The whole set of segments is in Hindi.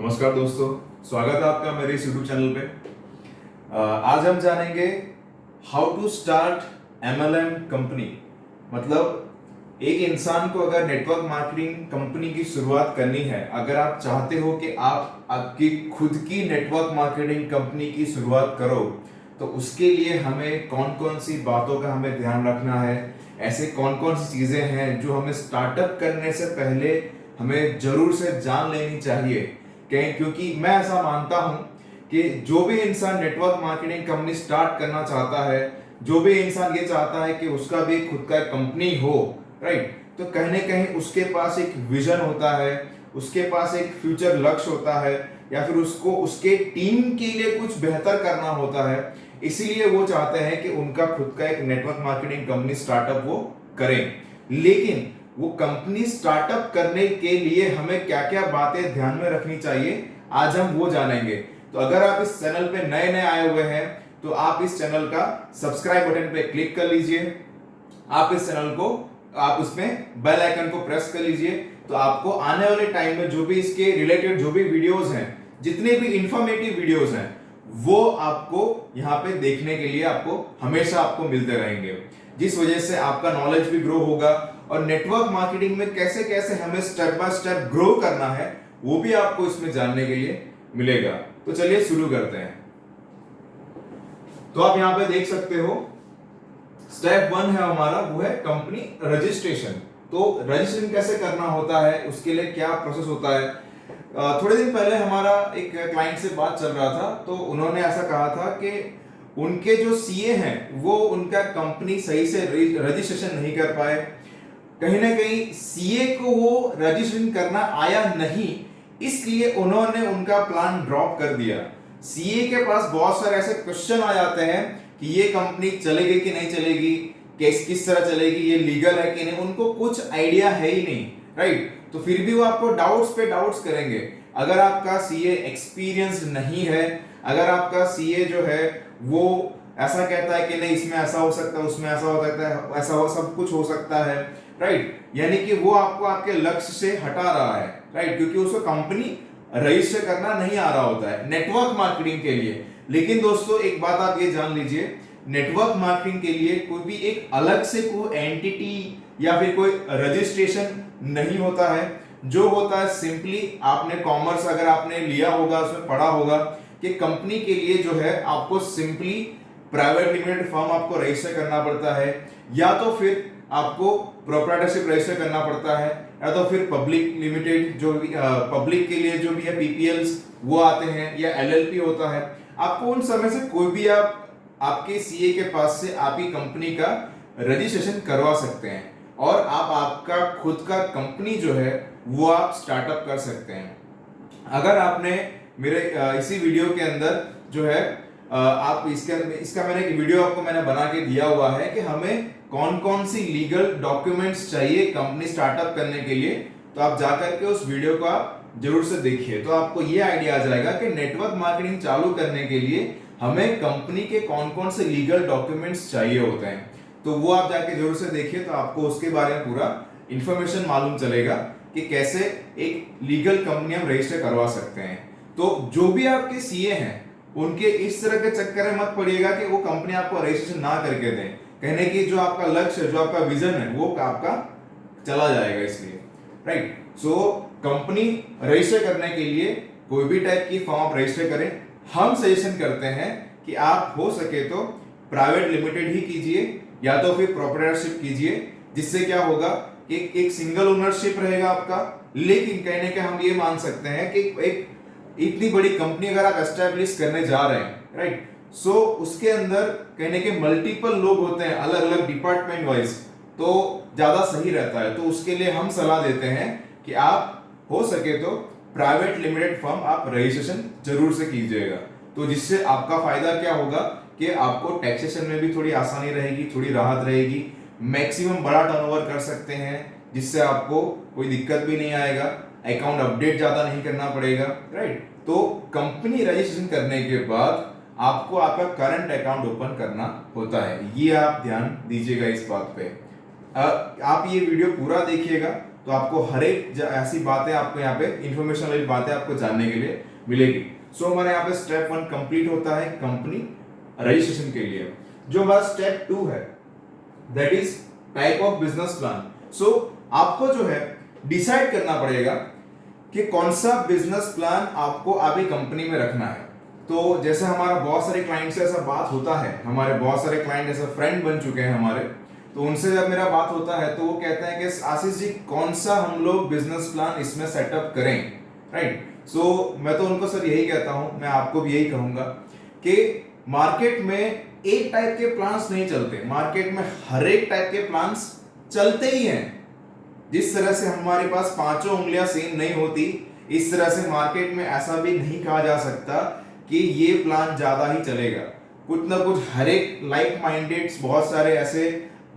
नमस्कार दोस्तों, स्वागत है आपका मेरे इस YouTube चैनल पे। आज हम जानेंगे how to start MLM company. मतलब एक इंसान को अगर नेटवर्क मार्केटिंग कंपनी की शुरुआत करनी है, अगर आप चाहते हो कि आप आपकी खुद की नेटवर्क मार्केटिंग कंपनी की शुरुआत करो, तो उसके लिए हमें कौन कौन सी बातों का हमें ध्यान रखना है, ऐसे कौन कौन सी चीजें हैं जो हमें स्टार्टअप करने से पहले हमें जरूर से जान लेनी चाहिए। क्योंकि मैं ऐसा मानता हूं कि जो भी इंसान नेटवर्क मार्केटिंग कंपनी स्टार्ट करना चाहता है, जो भी इंसान ये चाहता है कि उसका भी खुद का कंपनी हो, राइट, तो कहीं ना कहीं उसके पास एक विजन होता है, उसके पास एक फ्यूचर लक्ष्य होता है, या फिर उसको उसके टीम के लिए कुछ बेहतर करना होता है। इसीलिए वो चाहते हैं कि उनका खुद का एक नेटवर्क मार्केटिंग कंपनी स्टार्टअप वो करें। लेकिन वो कंपनी स्टार्टअप करने के लिए हमें क्या क्या बातें ध्यान में रखनी चाहिए, आज हम वो जानेंगे। तो अगर आप इस चैनल पे नए नए आए हुए हैं तो आप इस चैनल का सब्सक्राइब बटन पे क्लिक कर लीजिए। आप इस चैनल को आप उसमें बेल आइकन को प्रेस कर लीजिए, तो आपको आने वाले टाइम में जो भी इसके रिलेटेड जो भी वीडियोस हैं, जितने भी इंफॉर्मेटिव वीडियोस हैं, वो आपको यहाँ पे देखने के लिए आपको हमेशा आपको मिलते रहेंगे, जिस वजह से आपका नॉलेज भी ग्रो होगा और नेटवर्क मार्केटिंग में कैसे कैसे हमें स्टेप बाय स्टेप ग्रो करना है वो भी आपको इसमें जानने के लिए मिलेगा। तो चलिए शुरू करते हैं। तो आप यहाँ पे देख सकते हो, स्टेप 1 है हमारा, वो है कंपनी रजिस्ट्रेशन। तो रजिस्ट्रेशन कैसे करना होता है, उसके लिए क्या प्रोसेस होता है। थोड़े दिन पहले हमारा एक क्लाइंट से बात चल रहा था, तो उन्होंने ऐसा कहा था कि उनके जो सीए हैं वो उनका कंपनी सही से रजिस्ट्रेशन नहीं कर पाए। कहीं ना कहीं सीए को वो रजिस्ट्रेशन करना आया नहीं, इसलिए उन्होंने उनका प्लान ड्रॉप कर दिया। सीए के पास बहुत सारे ऐसे क्वेश्चन आ जाते हैं कि ये कंपनी चलेगी कि नहीं चलेगी, किस तरह चलेगी, ये लीगल है कि नहीं, उनको कुछ आइडिया है ही नहीं, राइट। तो फिर भी वो आपको डाउट्स पे डाउट्स करेंगे। अगर आपका सीए एक्सपीरियंस नहीं है, अगर आपका सीए जो है वो ऐसा कहता है कि नहीं इसमें ऐसा हो सकता है, उसमें ऐसा हो सकता है, ऐसा हो सब कुछ हो सकता है, राइट, यानी कि वो आपको आपके लक्ष्य से हटा रहा है, राइट, क्योंकि उसको कंपनी रजिस्टर करना नहीं आ रहा होता है नेटवर्क मार्केटिंग के लिए। लेकिन दोस्तों एक बात आप ये जान लीजिए, नेटवर्क मार्केटिंग के लिए कोई भी एक अलग से कोई एंटिटी या फिर कोई रजिस्ट्रेशन नहीं होता है। जो होता है सिंपली, आपने कॉमर्स अगर आपने लिया होगा, उसमें पढ़ा होगा कि कंपनी के लिए जो है आपको सिंपली प्राइवेट लिमिटेड फर्म आपको रजिस्टर करना पड़ता है, या तो फिर आपको प्रोप्राइटरशिप रजिस्टर करना पड़ता है, या तो फिर पब्लिक लिमिटेड जो भी पब्लिक के लिए जो भी है पीपीएल्स वो आते हैं, या एलएलपी होता है। आपको उन समय से कोई भी आपके सीए के पास से आप ही कंपनी का रजिस्ट्रेशन करवा सकते हैं, और आप आपका खुद का कंपनी जो है वो आप स्टार्टअप कर सकते हैं। अगर आपने मेरे इसी वीडियो के अंदर जो है आप इसका मैंने एक वीडियो आपको मैंने बना के दिया हुआ है कि हमें कौन कौन सी लीगल डॉक्यूमेंट्स चाहिए कंपनी स्टार्टअप करने के लिए, तो आप जाकर के उस वीडियो को आप जरूर से देखिए, तो आपको ये आइडिया आ जाएगा कि नेटवर्क मार्केटिंग चालू करने के लिए हमें कंपनी के कौन कौन से लीगल डॉक्यूमेंट्स चाहिए होते हैं। तो वो आप जाके जरूर से देखिए, तो आपको उसके बारे में पूरा इंफॉर्मेशन मालूम चलेगा कि कैसे एक लीगल कंपनी हम रजिस्टर करवा सकते हैं। तो जो भी आपके सीए हैं उनके इस तरह के चक्कर में मत पड़िएगा कि वो कंपनी आपको रजिस्ट्रेशन ना करके दें, कहने की जो आपका लक्ष्य जो आपका विजन है वो आपका चला जाएगा, इसलिए, राइट। सो कंपनी रजिस्टर करने के लिए कोई भी टाइप की फॉर्म आप रजिस्टर करें। हम सजेशन करते हैं कि आप हो सके तो प्राइवेट लिमिटेड ही कीजिए, या तो फिर प्रोप्राइटरशिप कीजिए, जिससे क्या होगा कि एक सिंगल ओनरशिप रहेगा आपका। लेकिन कहने के हम ये मान सकते हैं कि एक इतनी बड़ी कंपनी अगर आप एस्टैब्लिश करने जा रहे हैं, राइट, सो उसके अंदर कहने के मल्टीपल लोग होते हैं अलग अलग डिपार्टमेंट वाइज, तो ज्यादा सही रहता है। तो उसके लिए हम सलाह देते हैं कि आप हो सके तो प्राइवेट लिमिटेड फर्म आप रजिस्ट्रेशन जरूर से कीजिएगा। तो जिससे आपका फायदा क्या होगा कि आपको टैक्सेशन में भी थोड़ी आसानी रहेगी, थोड़ी राहत रहेगी, मैक्सिमम बड़ा टर्नओवर कर सकते हैं, जिससे आपको कोई दिक्कत भी नहीं आएगा, अकाउंट अपडेट ज्यादा नहीं करना पड़ेगा, राइट। तो कंपनी रजिस्ट्रेशन करने के बाद आपको आपका करंट अकाउंट ओपन करना होता है, ये आप ध्यान दीजिएगा इस बात पे। आप ये वीडियो पूरा देखिएगा, तो आपको हर एक ऐसी बातें आपको यहाँ पे इंफॉर्मेशन वाली बातें आपको जानने के लिए मिलेगी। सो हमारे यहाँ पे स्टेप 1 कंप्लीट होता है कंपनी रजिस्ट्रेशन के लिए। जो हमारा स्टेप 2 है that is type of business plan. So आपको जो है डिसाइड करना पड़ेगा कि कौन सा बिजनेस प्लान आपको अभी कंपनी में रखना है। तो जैसे हमारा बहुत सारे क्लाइंट से ऐसा बात होता है, हमारे बहुत सारे क्लाइंट ऐसे फ्रेंड बन चुके हैं हमारे, तो उनसे जब मेरा बात होता है तो वो कहते हैं कि आशीष जी कौन सा हम लोग बिजनेस प्लान इसमें सेटअप करें, राइट। सो मैं तो उनको सर यही कहता हूं, मैं आपको भी यही कहूंगा कि मार्केट में एक टाइप के प्लान्स नहीं चलते, मार्केट में हर एक टाइप के प्लान्स चलते ही हैं। जिस तरह से हमारे पास पांचों उंगलियां सेम नहीं होती, इस तरह से मार्केट में ऐसा भी नहीं कहा जा सकता कि ये प्लान ज्यादा ही चलेगा। कुछ ना कुछ हर एक लाइक माइंडेड, बहुत सारे ऐसे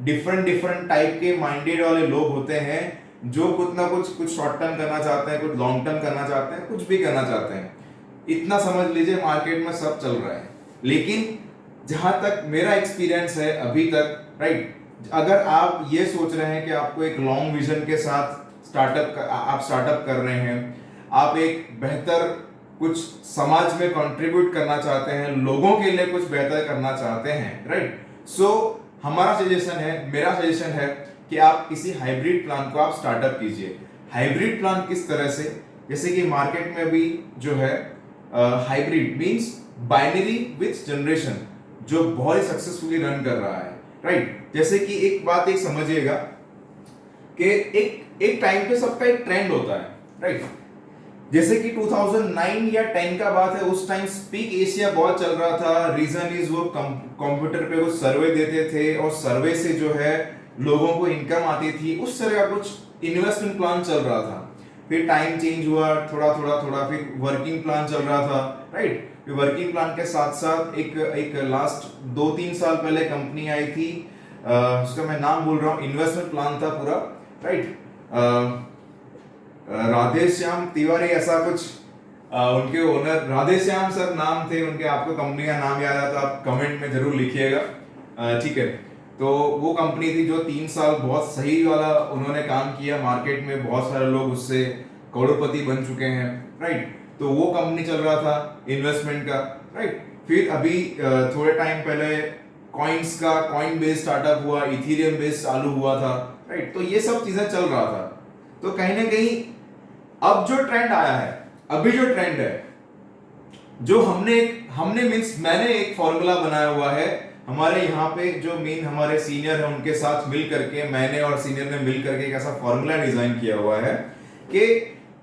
डिफरेंट टाइप के माइंडेड वाले लोग होते हैं जो कुछ ना कुछ शॉर्ट टर्म करना चाहते हैं, कुछ लॉन्ग टर्म करना चाहते हैं, कुछ भी करना चाहते हैं। इतना समझ लीजिए मार्केट में सब चल रहा है। लेकिन जहां तक मेरा एक्सपीरियंस है अभी तक, राइट, अगर आप ये सोच रहे हैं कि आपको एक लॉन्ग विजन के साथ आप स्टार्टअप कर रहे हैं, आप एक बेहतर कुछ समाज में कंट्रीब्यूट करना चाहते हैं, लोगों के लिए कुछ बेहतर करना चाहते हैं, राइट। सो हमारा सजेशन है, मेरा सजेशन है कि आप किसी हाइब्रिड प्लान को आप स्टार्टअप कीजिए। हाइब्रिड प्लान किस तरह से, जैसे कि मार्केट में अभी जो है hybrid means binary with generation, जो बहुत ही सक्सेसफुली रन कर रहा है, राइट। जैसे कि एक बात एक समझिएगा कि एक टाइम पे सबका एक ट्रेंड होता है, राइट। जैसे कि 2009 या 10 का बात है, उस टाइम स्पीक एशिया बहुत चल रहा था। रीजन इज वो कंप्यूटर पे कुछ सर्वे देते थे और सर्वे से जो है लोगों को इनकम आती थी, उस तरह का कुछ इन्वेस्टमेंट प्लान चल रहा था। फिर टाइम चेंज हुआ, थोड़ा फिर वर्किंग प्लान चल रहा था, राइट। फिर वर्किंग प्लान के साथ साथ एक लास्ट 2-3 साल पहले कंपनी आई थी, उसका मैं नाम भूल रहा हूँ, इन्वेस्टमेंट प्लान था पूरा, राइट। राधेश्याम तिवारी ऐसा कुछ उनके ओनर, राधेश्याम सर नाम थे उनके। आपको कंपनी का नाम याद है तो आप कमेंट में जरूर लिखिएगा, ठीक है। तो वो कंपनी थी जो 3 साल बहुत सही वाला उन्होंने काम किया, मार्केट में बहुत सारे लोग उससे करोड़पति बन चुके हैं, राइट। तो वो कंपनी चल रहा था इन्वेस्टमेंट का, राइट। फिर अभी थोड़े टाइम पहले कॉइन्स का कॉइन बेस्ड स्टार्टअप हुआ, इथेरियम बेस्ड चालू हुआ था, राइट। तो ये सब चीजें चल रहा था। तो कहीं ना कहीं अब जो ट्रेंड आया है, अभी जो ट्रेंड है, जो हमने मींस मैंने एक फॉर्मूला बनाया हुआ है हमारे यहाँ पे, जो मेन हमारे सीनियर है उनके साथ मिल करके, मैंने और सीनियर ने मिल करके एक ऐसा फॉर्मूला डिजाइन किया हुआ है कि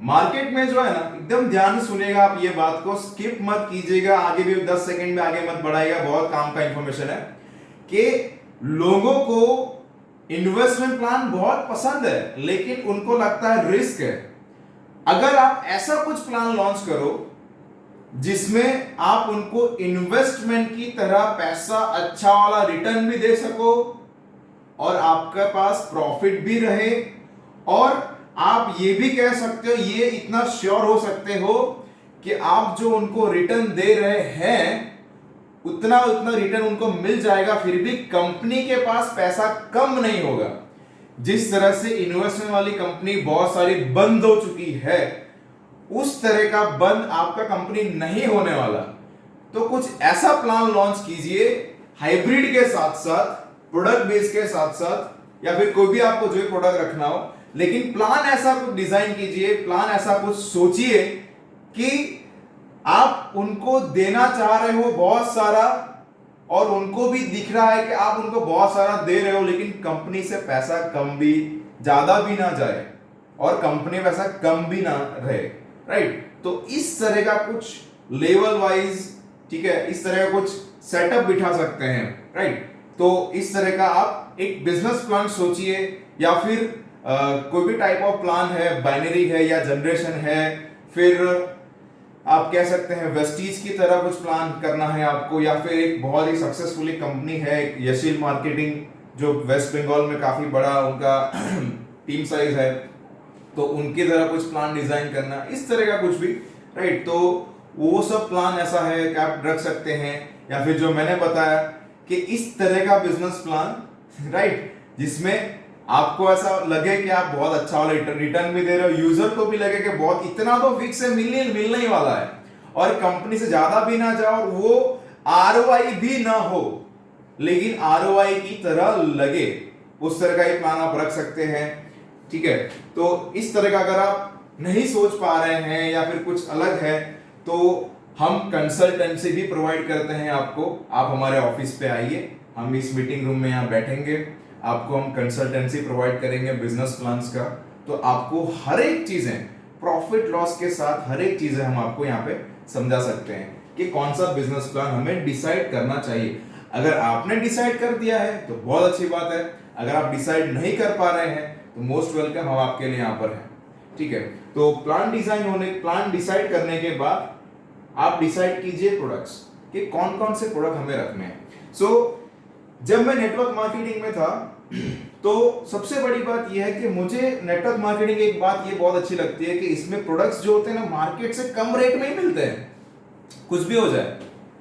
मार्केट में जो है ना, एकदम ध्यान से सुनिएगा आप, ये बात को स्किप मत कीजिएगा, आगे भी 10 सेकंड में आगे मत बढ़ाइएगा, बहुत काम का इंफॉर्मेशन है कि लोगों को इन्वेस्टमेंट प्लान बहुत पसंद है लेकिन उनको लगता है रिस्क है। अगर आप ऐसा कुछ प्लान लॉन्च करो जिसमें आप उनको इन्वेस्टमेंट की तरह पैसा अच्छा वाला रिटर्न भी दे सको और आपके पास प्रॉफिट भी रहे, और आप ये भी कह सकते हो, ये इतना श्योर हो सकते हो कि आप जो उनको रिटर्न दे रहे हैं उतना रिटर्न उनको मिल जाएगा, फिर भी कंपनी के पास पैसा कम नहीं होगा। जिस तरह से इन्वेस्टमेंट वाली कंपनी बहुत सारी बंद हो चुकी है, उस तरह का बंद आपका कंपनी नहीं होने वाला। तो कुछ ऐसा प्लान लॉन्च कीजिए हाइब्रिड के साथ साथ, प्रोडक्ट बेस के साथ साथ, या फिर कोई भी आपको जो प्रोडक्ट रखना हो, लेकिन प्लान ऐसा कुछ डिजाइन कीजिए, प्लान ऐसा कुछ सोचिए कि आप उनको देना चाह रहे हो बहुत सारा और उनको भी दिख रहा है कि आप उनको बहुत सारा दे रहे हो, लेकिन कंपनी से पैसा कम भी, ज्यादा भी ना जाए और कंपनी पैसा कम भी ना रहे, राइट। तो इस तरह का कुछ लेवल वाइज, ठीक है, इस तरह का कुछ सेटअप बिठा सकते हैं, राइट। तो इस तरह का आप एक बिजनेस प्लान सोचिए, या फिर कोई भी टाइप ऑफ प्लान है, बाइनरी है या जनरेशन है, फिर आप कह सकते हैं वेस्टीज की तरह कुछ प्लान करना है आपको, या फिर एक बहुत ही सक्सेसफुली कंपनी है यशील मार्केटिंग, जो वेस्ट बंगाल में काफी बड़ा उनका टीम साइज है, तो उनकी तरह कुछ प्लान डिजाइन करना, इस तरह का कुछ भी, राइट। तो वो सब प्लान ऐसा है कि आप रख सकते हैं, या फिर जो मैंने बताया कि इस तरह का बिजनेस प्लान, राइट, जिसमें आपको ऐसा लगे कि आप बहुत अच्छा वाला रिटर्न भी दे रहे हो, यूजर को भी लगे कि बहुत इतना तो फिक्स है, मिलने ही वाला है, और कंपनी से ज्यादा भी ना जाओ और वो आरओआई भी ना हो, लेकिन आरओआई की तरह लगे, उस तरह का एक प्लान आप रख सकते हैं। ठीक है, तो इस तरह का अगर आप नहीं सोच पा रहे हैं या फिर कुछ अलग है, तो हम कंसल्टेंसी भी प्रोवाइड करते हैं आपको। आप हमारे ऑफिस पे आइए, हम इस मीटिंग रूम में यहाँ बैठेंगे, आपको हम कंसल्टेंसी प्रोवाइड करेंगे बिजनेस प्लान्स का। तो आपको हर एक चीजें प्रॉफिट लॉस के साथ, हर एक चीजें हम आपको यहाँ पे समझा सकते हैं कि कौन सा बिजनेस प्लान हमें डिसाइड करना चाहिए। अगर आपने डिसाइड कर दिया है तो बहुत अच्छी बात है, अगर आप डिसाइड नहीं कर पा रहे हैं तो मोस्ट वेलकम, हम आपके लिए यहाँ पर हैं। ठीक है, तो प्लान डिसाइड करने के बाद आप डिसाइड कीजिए प्रोडक्ट्स कि कौन कौन से प्रोडक्ट हमें रखने हैं। जब मैं नेटवर्क मार्केटिंग में था तो सबसे बड़ी बात यह है कि मुझे नेटवर्क मार्केटिंग की एक बात ये बहुत अच्छी लगती है कि इसमें प्रोडक्ट्स जो होते हैं ना, मार्केट से कम रेट में ही मिलते हैं, कुछ भी हो जाए।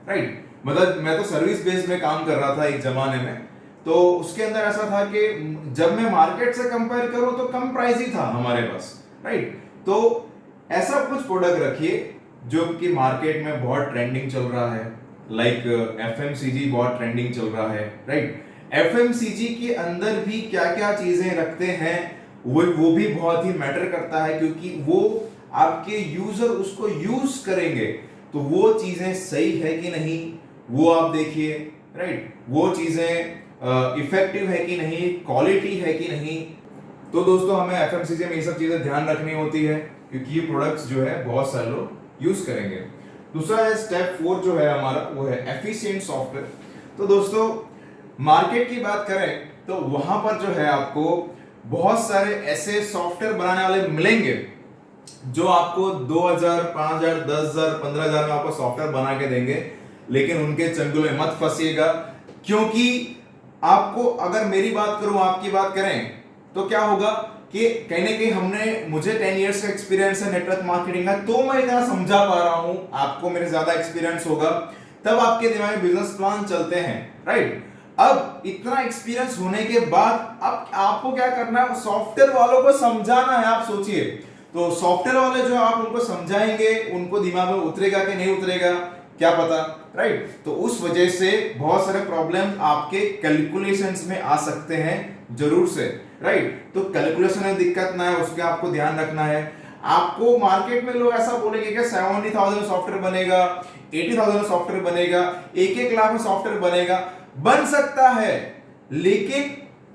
राइट, मतलब मैं तो सर्विस बेस्ड में काम कर रहा था एक जमाने में, तो उसके अंदर ऐसा था कि जब मैं मार्केट से कंपेयर करूं तो कम प्राइस ही था हमारे पास। राइट, तो ऐसा कुछ प्रोडक्ट रखिए जो कि मार्केट में बहुत ट्रेंडिंग चल रहा है, लाइक एफएमसीजी बहुत ट्रेंडिंग चल रहा है। राइट, एफएमसीजी के अंदर भी क्या क्या चीजें रखते हैं वो भी बहुत ही मैटर करता है, क्योंकि वो आपके यूजर उसको यूज करेंगे तो वो चीजें सही है कि नहीं वो आप देखिए। राइट, वो चीजें इफेक्टिव है कि नहीं, क्वालिटी है कि नहीं। तो दोस्तों, हमें एफएमसीजी में ये सब चीजें ध्यान रखनी होती है, क्योंकि ये प्रोडक्ट्स जो है बहुत सारे लोग यूज करेंगे। दूसरा है स्टेप 4 जो है हमारा, वो है एफिशिएंट सॉफ्टवेयर। तो दोस्तों, मार्केट की बात करें तो वहां पर जो है आपको बहुत सारे ऐसे सॉफ्टवेयर बनाने वाले मिलेंगे जो आपको 2000, 5000, 10,000, 15,000 में आपको सॉफ्टवेयर बना के देंगे, लेकिन उनके चंगुल में मत फंसिएगा। क्योंकि आपको, अगर मेरी बात करूं, आपकी बात करें, तो क्या होगा कि कहीं ना कहीं मुझे 10 इयर्स का एक्सपीरियंस है नेटवर्क मार्केटिंग का, तो मैं इतना समझा पा रहा हूं, आपको मेरे ज्यादा एक्सपीरियंस होगा, तब आपके दिमाग में बिजनेस प्लान चलते हैं। राइट, अब इतना एक्सपीरियंस होने के बाद अब आपको क्या करना है, सॉफ्टवेयर वालों को समझाना है। आप सोचिए, तो सॉफ्टवेयर वाले जो आप उनको समझाएंगे, उनको दिमाग में उतरेगा कि नहीं उतरेगा, क्या पता। राइट, तो उस वजह से बहुत सारे प्रॉब्लम आपके कैलकुलेशंस में आ सकते हैं जरूर से। राइट, तो कैलकुलेशन में दिक्कत ना है, उसके आपको ध्यान रखना है। आपको मार्केट में लोग ऐसा बोलेंगे कि 70,000 में सॉफ्टवेयर बनेगा, 80,000 में सॉफ्टवेयर बनेगा, 1-1 लाख में सॉफ्टवेयर बनेगा, बन सकता है, लेकिन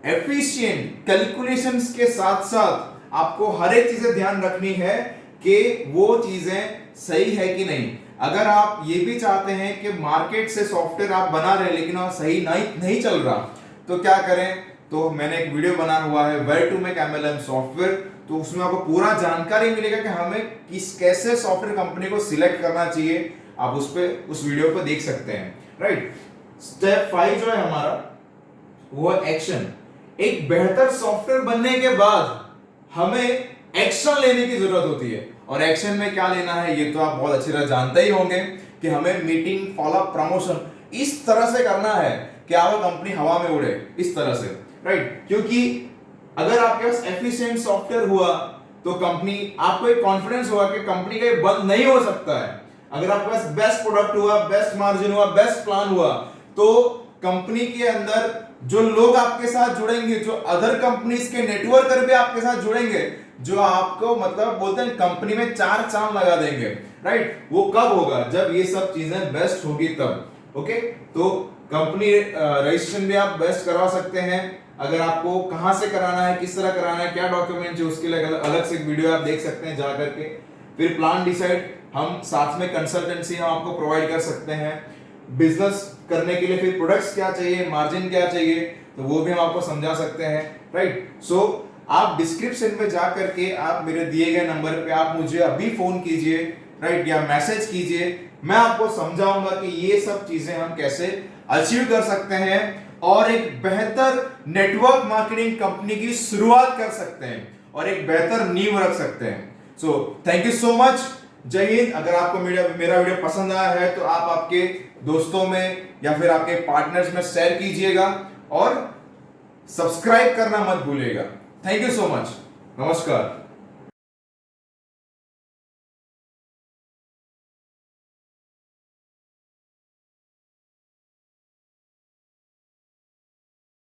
एफिशिएंट कैलकुलेशंस के साथ साथ आपको हर एक चीजें ध्यान रखनी है कि वो चीजें सही है कि नहीं। अगर आप ये भी चाहते हैं कि मार्केट से सॉफ्टवेयर आप बना रहे हैं लेकिन वो सही नहीं चल रहा, तो क्या करें, तो मैंने एक वीडियो बना हुआ है where to make MLM software, तो उसमें आपको पूरा जानकारी मिलेगा कि हमें कैसे सॉफ्टवेयर कंपनी को सिलेक्ट करना चाहिए। आप उस वीडियो को देख सकते हैं। राइट, स्टेप 5 जो है हमारा, वो एक्शन। एक बेहतर सॉफ्टवेयर बनने के बाद हमें एक्शन लेने की जरूरत होती है, और एक्शन में क्या लेना है ये तो आप बहुत अच्छी तरह जानते ही होंगे कि हमें मीटिंग, फॉलोअप, प्रमोशन इस तरह से करना है कि आपकी कंपनी हवा में उड़े, इस तरह से। राइट, क्योंकि अगर आपके पास एफिशिएंट सॉफ्टवेयर हुआ तो कंपनी, आपको एक कॉन्फिडेंस होगा कि कंपनी का ये बंद नहीं हो सकता है। अगर आपके पास बेस्ट प्रोडक्ट हुआ, बेस्ट मार्जिन हुआ, बेस्ट प्लान हुआ, तो कंपनी के अंदर जो लोग आपके साथ जुड़ेंगे, जो अदर कंपनीज के नेटवर्कर भी आपके साथ जुड़ेंगे, जो आपको मतलब बोलते हैं कंपनी में 4 चांद लगा देंगे। राइट, वो कब होगा, जब ये सब चीजें बेस्ट होगी तब। ओके, तो कंपनी रजिस्ट्रेशन भी आप बेस्ट करवा सकते हैं। अगर आपको कहां से कराना है, किस तरह कराना है, क्या डॉक्यूमेंट है, उसके लिए अलग से एक वीडियो आप देख सकते हैं जा करके। फिर प्लान डिसाइड, हम साथ में कंसल्टेंसी हम आपको प्रोवाइड कर सकते हैं। बिजनेस करने के लिए फिर प्रोडक्ट्स क्या चाहिए, मार्जिन क्या चाहिए, तो वो भी हम आपको समझा सकते हैं। राइट, सो आप डिस्क्रिप्शन में जा करके आप मेरे दिए गए नंबर पे आप मुझे अभी फोन कीजिए, राइट, या मैसेज कीजिए। मैं आपको समझाऊंगा कि ये सब चीजें हम कैसे अचीव कर सकते हैं और एक बेहतर नेटवर्क मार्केटिंग कंपनी की शुरुआत कर सकते हैं और एक बेहतर नींव रख सकते हैं। So thank you so much, जय हिंद। अगर आपको मेरा वीडियो पसंद आया है तो आप आपके दोस्तों में या फिर आपके पार्टनर्स में शेयर कीजिएगा और सब्सक्राइब करना मत भूलिएगा। Thank you so much. नमस्कार।